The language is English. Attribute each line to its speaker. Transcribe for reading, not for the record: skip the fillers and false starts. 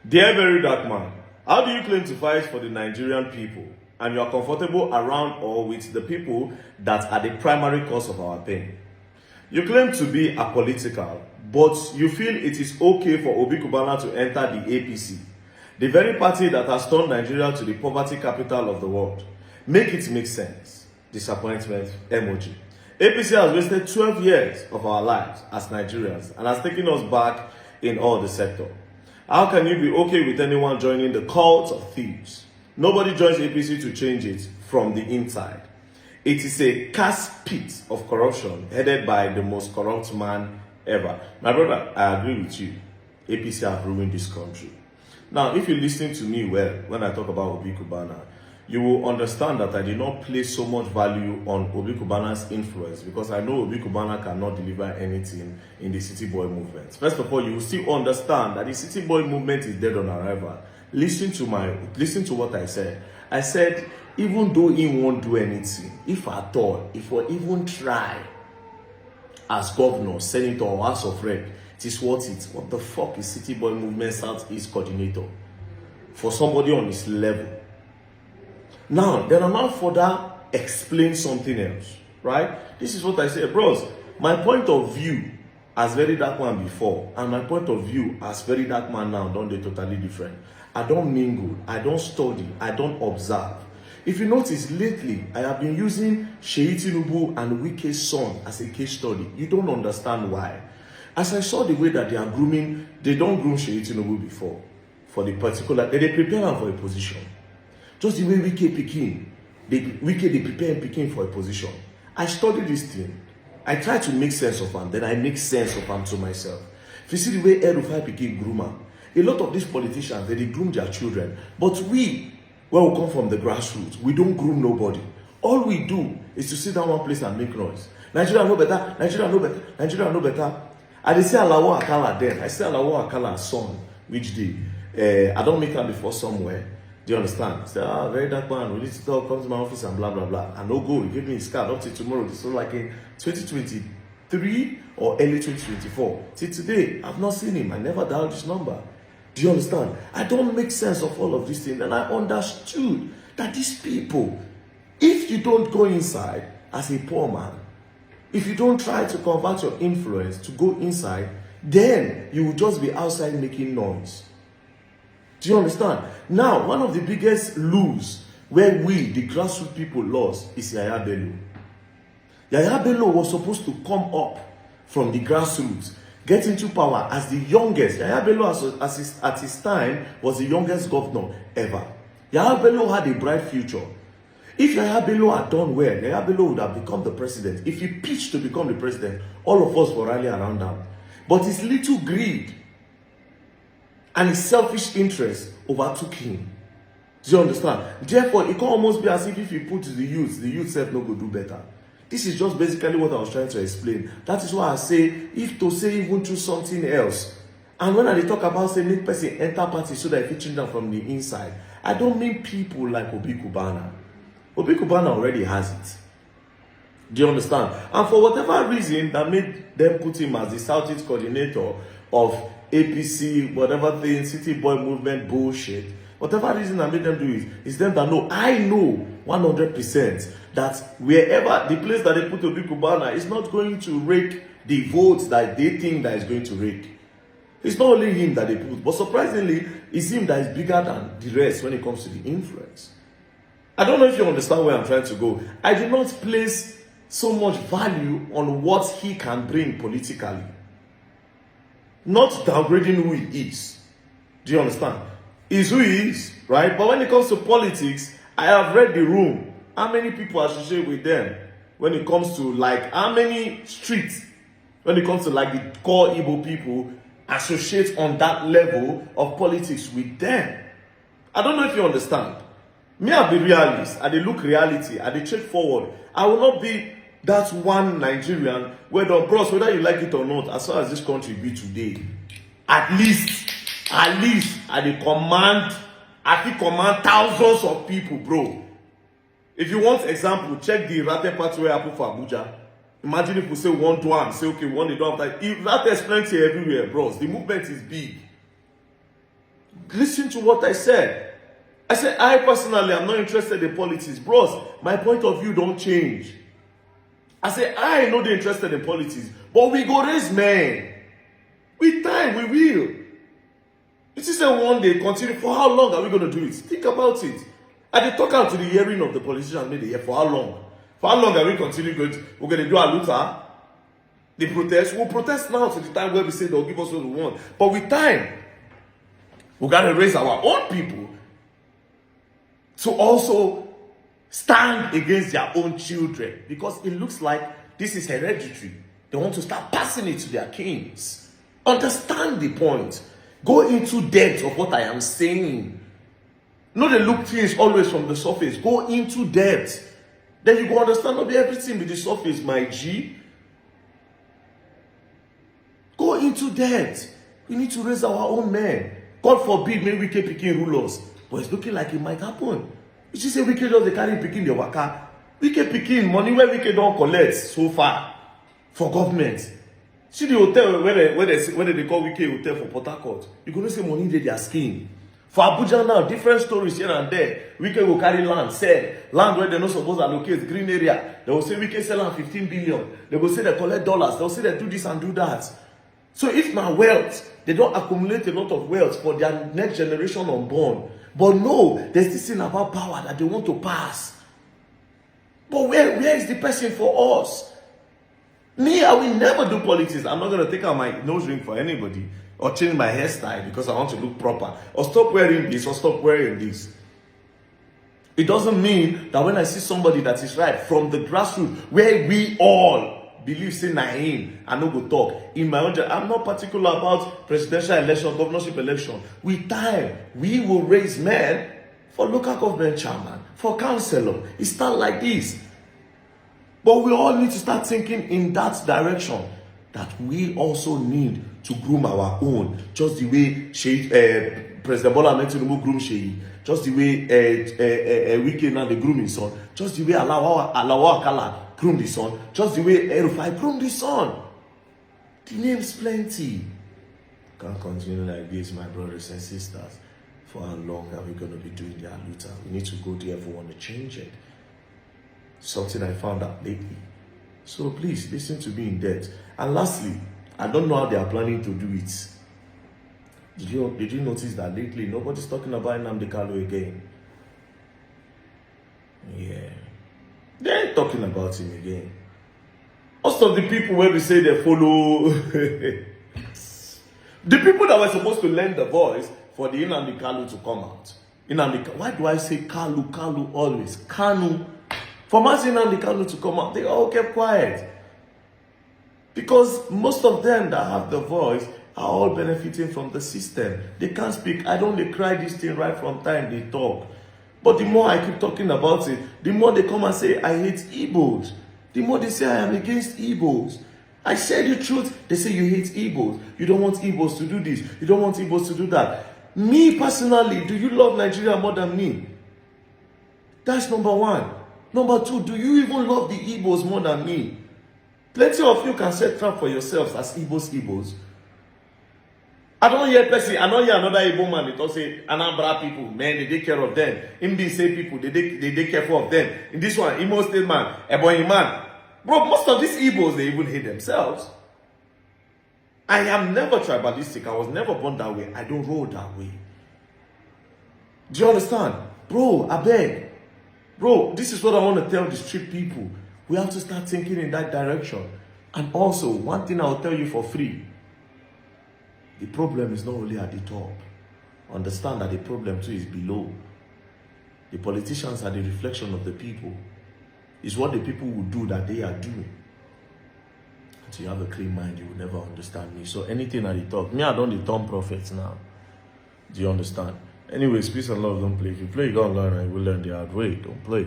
Speaker 1: Dear very dark man, how do you claim to fight for the Nigerian people and you are comfortable around or with the people that are the primary cause of our pain? You claim to be apolitical, but you feel it is okay for Obi Cubana to enter the APC, the very party that has turned Nigeria to the poverty capital of the world. Make it make sense. Disappointment emoji. APC has wasted 12 years of our lives as Nigerians and has taken us back in all the sector. How can you be okay with anyone joining the cult of thieves? Nobody joins APC to change it from the inside. It is a cast pit of corruption headed by the most corrupt man ever. My brother, I agree with you. APC have ruined this country. Now, if you listen to me well when I talk about Obi Cubana, you will understand that I did not place so much value on Obi Cubana's influence because I know Obi Cubana cannot deliver anything in the City Boy movement. First of all, you will still understand that the City Boy movement is dead on arrival. Listen to what I said. I said, even though he won't do anything, if at all, if we even try as governor, senator, or house of rep, it is worth it. What the fuck is City Boy movement Southeast coordinator for somebody on his level? Now, then I'm now further explain something else, right? This is what I say, bros. My point of view as very dark man before and my point of view as very dark man now don't they totally different. I don't mingle, I don't study, I don't observe. If you notice lately, I have been using Seyi Tinubu and Wike's son as a case study. You don't understand why. As I saw the way that they are grooming, they don't groom Seyi Tinubu before for the particular, they prepare him for a position. Just the way Wike Pikin, they prepare Pikin for a position. I studied this thing. I try to make sense of him. Then I make sense of him to myself. If you see the way Erufai Pikin groom him, a lot of these politicians, they groom their children. But we, where we come from the grassroots, we don't groom nobody. All we do is to sit down one place and make noise. Nigeria know better, Nigeria know better, Nigeria know better. I dey say Alawo Akala then. I say Alawo Akala's son, which day. I don't make her before somewhere. Do you understand? Say, very dark man, we need to talk, come to my office and blah, blah, blah. And no go, he gave me his card up to tomorrow. This was like in 2023 or early 2024. Till today, I've not seen him. I never dialed his number. Do you understand? I don't make sense of all of these things. And I understood that these people, if you don't go inside as a poor man, if you don't try to convert your influence to go inside, then you will just be outside making noise. Do you understand? Now, one of the biggest lose where we, the grassroots people, lost is Yaya Bello. Yaya Bello was supposed to come up from the grassroots, get into power as the youngest. Yaya Bello, at his time, was the youngest governor ever. Yaya Bello had a bright future. If Yaya Bello had done well, Yaya Bello would have become the president. If he pitched to become the president, all of us would rally around him. But his little greed and his selfish interest overtook him. Do you understand? Therefore, it can almost be as if you put the youth self no go do better. This is just basically what I was trying to explain. That is why I say, if to say even through something else. And when I talk about say make person enter party so that it change them from the inside, I don't mean people like Obi Cubana. Obi Cubana already has it. Do you understand? And for whatever reason that made them put him as the Southeast coordinator of APC, whatever thing, City Boy movement bullshit, whatever reason that made them do it, is them that know, I know 100% that wherever, the place that they put Obi Cubana is not going to rake the votes that they think that is going to rake. It's not only him that they put, but surprisingly, it's him that is bigger than the rest when it comes to the influence. I don't know if you understand where I'm trying to go. I do not place so much value on what he can bring politically. Not downgrading who he is. Do you understand? He's who he is, right? But when it comes to politics, I have read the room. How many people associate with them? When it comes to like, how many streets, when it comes to like the core Igbo people, associate on that level of politics with them. I don't know if you understand. Me, I be realist. I dey look reality. I dey check forward. I will not be that one Nigerian where the bros, whether you like it or not, as far as this country be today, at least, I dey command thousands of people, bro. If you want example, check the Rate party where happen for Abuja. Imagine if we say one to one, say okay, one they don't have that. If that is plenty everywhere, bros. The movement is big. listen to what I said. I said, I personally am not interested in politics. Bros, my point of view don't change. I said, I know they're interested in politics, but we go raise men. With time, we will. It is a one day continue. For how long are we going to do it? Think about it. I did talk out to the hearing of the politicians made the year. For how long? For how long are we continuing going? We're going to do our Luther. The protest. We'll protest now to the time where we say they'll give us what we want. But with time, we're going to raise our own people to also stand against their own children. Because it looks like this is hereditary. They want to start passing it to their kings. Understand the point. Go into depth of what I am saying. Not the look things always from the surface. Go into depth. Then you go understand not everything with the surface, my G. Go into depth. We need to raise our own men. God forbid, maybe we keep picking rulers. But it's looking like it might happen. It's just say we can just carry picking the waka. We can picking money where we can don't collect so far for government. See the hotel where they call Wike Hotel for Port Harcourt. You're going to see money they are scheme. For Abuja now, different stories here and there. Wike will carry land, sell. Land where they're not supposed to allocate, green area. They will say Wike sell land 15 billion. They will say they collect dollars. They will say they do this and do that. So if now wealth, they don't accumulate a lot of wealth for their next generation unborn. But no, there's this thing about power that they want to pass. But where is the person for us? Me, I will never do politics. I'm not going to take out my nose ring for anybody or change my hairstyle because I want to look proper or stop wearing this or stop wearing this. It doesn't mean that when I see somebody that is right from the grassroots where we all believe say Naim, I no go talk. In my own, I'm not particular about presidential election, governorship election. With time, we will raise men for local government chairman, for councillor. It's not like this. But we all need to start thinking in that direction, that we also need to groom our own, just the way President Bola Ahmed Tinubu groom Sheyi, just the way Wike now they groom his son, just the way Alawa Akala groom the son, just the way Erufai groom the son. The name's plenty. Can't continue like this, my brothers and sisters. For how long are we going to be doing the Aluta? We need to go there if we want to change it. Something I found out lately. So please listen to me in depth. And lastly, I don't know how they are planning to do it. Did you notice that lately nobody's talking about Nnamdi Kanu again? Yeah. They ain't talking about him again. Most of the people where we say they follow the people that were supposed to lend the voice for the Nnamdi Kanu to come out. Why do I say Kalu always? Kanu. For Martin Nnamdi Kanu to come out, they all kept quiet. Because most of them that have the voice are all benefiting from the system. They can't speak. I don't they cry this thing right from time they talk. But the more I keep talking about it, the more they come and say, I hate Igbos. The more they say, I am against Igbos. I say the truth, they say you hate Igbos. You don't want Igbos to do this. You don't want Igbos to do that. Me personally, do you love Nigeria more than me? That's number one. Number two, do you even love the Igbos more than me? Plenty of you can set trap for yourselves as Igbos. I don't hear another Igbo man, they don't say Anambra people, man, they take care of them. Mbise people, they take careful of them. In this one, Imo State man, Ebonyi man. Bro, most of these Igbos, they even hate themselves. I am never tribalistic. I was never born that way. I don't roll that way. Do you understand? Bro, I beg. Bro, this is what I want to tell the street people. We have to start thinking in that direction. And also, one thing I'll tell you for free. The problem is not only at the top. Understand that the problem too is below. The politicians are the reflection of the people. It's what the people will do that they are doing. Until you have a clean mind, you will never understand me. So anything at the top, me, I don't the turn prophets now. Do you understand? Anyways, peace and love, don't play. If you play, you gotta learn and you will learn the hard way. Don't play.